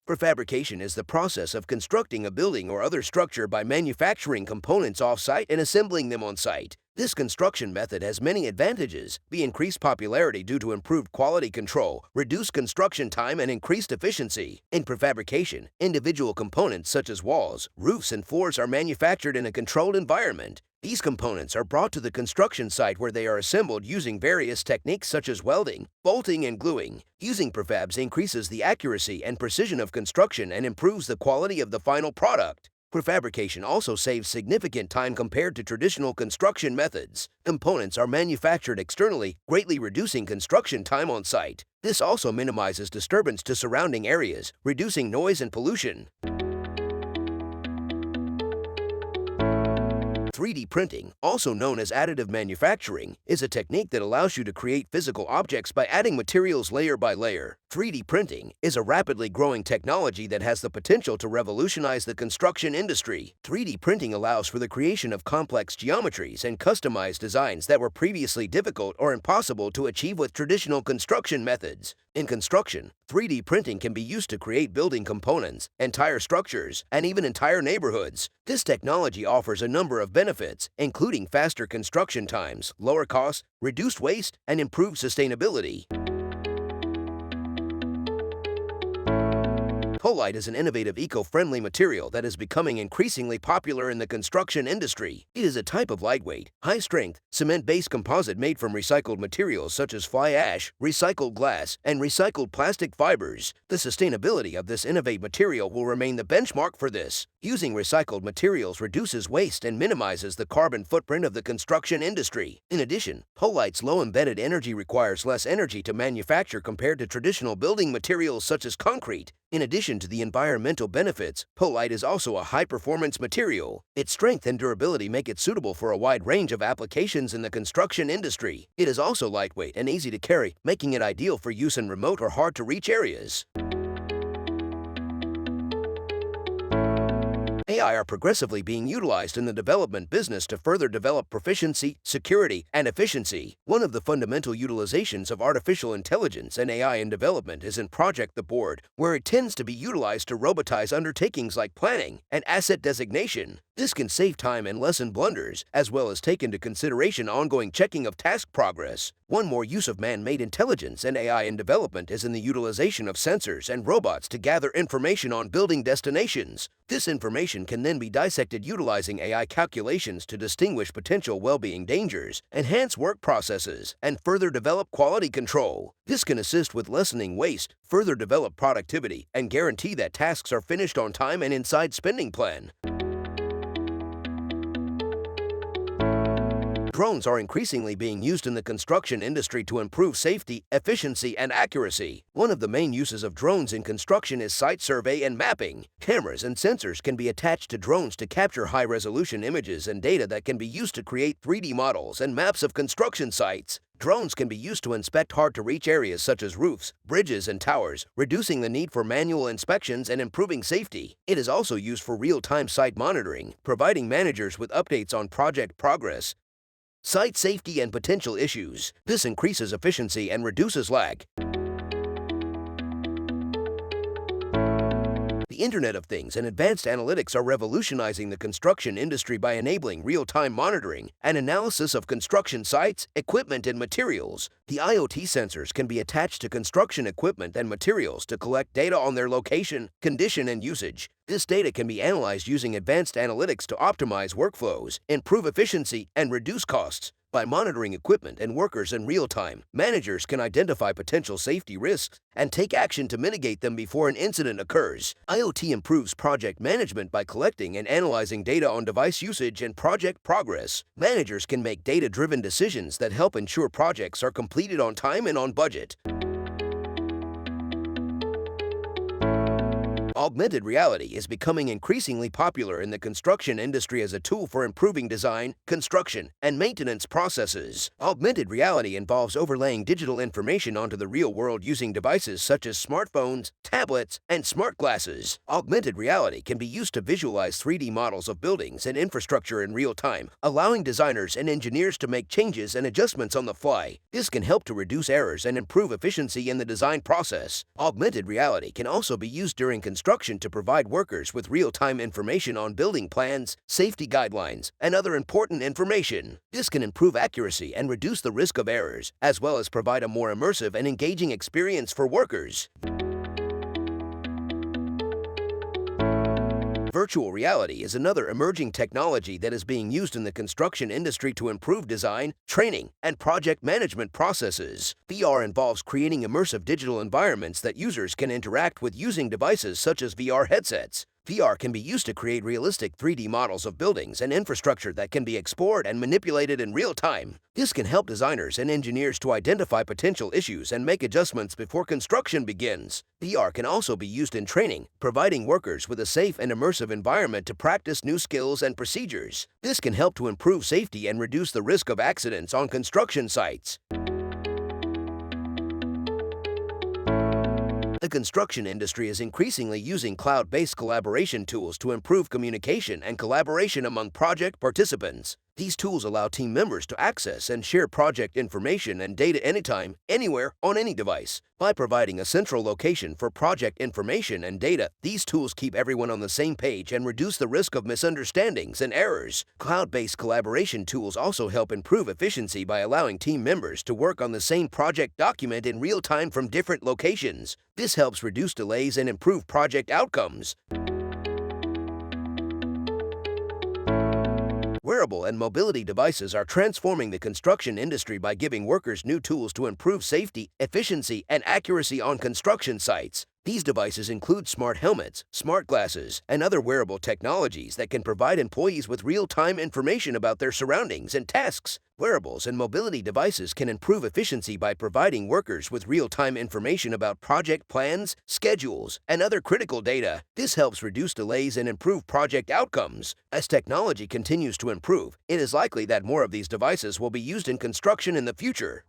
Prefabrication is the process of constructing a building or other structure by manufacturing components off-site and assembling them on-site. This construction method has many advantages: the increased popularity due to improved quality control, reduced construction time, and increased efficiency. In prefabrication, individual components such as walls, roofs, and floors are manufactured in a controlled environment. These components are brought to the construction site where they are assembled using various techniques such as welding, bolting, and gluing. Using prefabs increases the accuracy and precision of construction and improves the quality of the final product. Prefabrication also saves significant time compared to traditional construction methods. Components are manufactured externally, greatly reducing construction time on site. This also minimizes disturbance to surrounding areas, reducing noise and pollution. 3D printing, also known as additive manufacturing, is a technique that allows you to create physical objects by adding materials layer by layer. 3D printing is a rapidly growing technology that has the potential to revolutionize the construction industry. 3D printing allows for the creation of complex geometries and customized designs that were previously difficult or impossible to achieve with traditional construction methods. In construction, 3D printing can be used to create building components, entire structures, and even entire neighborhoods. This technology offers a number of benefits, including faster construction times, lower costs, reduced waste, and improved sustainability. Po-Lite is an innovative eco-friendly material that is becoming increasingly popular in the construction industry. It is a type of lightweight, high-strength, cement-based composite made from recycled materials such as fly ash, recycled glass, and recycled plastic fibers. The sustainability of this innovative material will remain the benchmark for this. Using recycled materials reduces waste and minimizes the carbon footprint of the construction industry. In addition, Po-Lite's low embedded energy requires less energy to manufacture compared to traditional building materials such as concrete. In addition to the environmental benefits, Po-Lite is also a high-performance material. Its strength and durability make it suitable for a wide range of applications in the construction industry. It is also lightweight and easy to carry, making it ideal for use in remote or hard-to-reach areas. AI are progressively being utilized in the development business to further develop proficiency, security, and efficiency. One of the fundamental utilizations of artificial intelligence and AI in development is in Project the Board, where it tends to be utilized to robotize undertakings like planning and asset designation. This can save time and lessen blunders, as well as take into consideration ongoing checking of task progress. One more use of man-made intelligence and AI in development is in the utilization of sensors and robots to gather information on building destinations. This information can then be dissected utilizing AI calculations to distinguish potential well-being dangers, enhance work processes, and further develop quality control. This can assist with lessening waste, further develop productivity, and guarantee that tasks are finished on time and inside spending plan. Drones are increasingly being used in the construction industry to improve safety, efficiency, and accuracy. One of the main uses of drones in construction is site survey and mapping. Cameras and sensors can be attached to drones to capture high-resolution images and data that can be used to create 3D models and maps of construction sites. Drones can be used to inspect hard-to-reach areas such as roofs, bridges, and towers, reducing the need for manual inspections and improving safety. It is also used for real-time site monitoring, providing managers with updates on project progress, site safety, and potential issues. This increases efficiency and reduces lag. The Internet of Things and advanced analytics are revolutionizing the construction industry by enabling real-time monitoring and analysis of construction sites, equipment, and materials. The IoT sensors can be attached to construction equipment and materials to collect data on their location, condition, and usage. This data can be analyzed using advanced analytics to optimize workflows, improve efficiency, and reduce costs. By monitoring equipment and workers in real time, managers can identify potential safety risks and take action to mitigate them before an incident occurs. IoT improves project management by collecting and analyzing data on device usage and project progress. Managers can make data-driven decisions that help ensure projects are completed on time and on budget. Augmented reality is becoming increasingly popular in the construction industry as a tool for improving design, construction, and maintenance processes. Augmented reality involves overlaying digital information onto the real world using devices such as smartphones, tablets, and smart glasses. Augmented reality can be used to visualize 3D models of buildings and infrastructure in real time, allowing designers and engineers to make changes and adjustments on the fly. This can help to reduce errors and improve efficiency in the design process. Augmented reality can also be used during construction to provide workers with real-time information on building plans, safety guidelines, and other important information. This can improve accuracy and reduce the risk of errors, as well as provide a more immersive and engaging experience for workers. Virtual reality is another emerging technology that is being used in the construction industry to improve design, training, and project management processes. VR involves creating immersive digital environments that users can interact with using devices such as VR headsets. VR can be used to create realistic 3D models of buildings and infrastructure that can be explored and manipulated in real time. This can help designers and engineers to identify potential issues and make adjustments before construction begins. VR can also be used in training, providing workers with a safe and immersive environment to practice new skills and procedures. This can help to improve safety and reduce the risk of accidents on construction sites. The construction industry is increasingly using cloud-based collaboration tools to improve communication and collaboration among project participants. These tools allow team members to access and share project information and data anytime, anywhere, on any device. By providing a central location for project information and data, these tools keep everyone on the same page and reduce the risk of misunderstandings and errors. Cloud-based collaboration tools also help improve efficiency by allowing team members to work on the same project document in real time from different locations. This helps reduce delays and improve project outcomes. Wearable and mobility devices are transforming the construction industry by giving workers new tools to improve safety, efficiency, and accuracy on construction sites. These devices include smart helmets, smart glasses, and other wearable technologies that can provide employees with real-time information about their surroundings and tasks. Wearables and mobility devices can improve efficiency by providing workers with real-time information about project plans, schedules, and other critical data. This helps reduce delays and improve project outcomes. As technology continues to improve, it is likely that more of these devices will be used in construction in the future.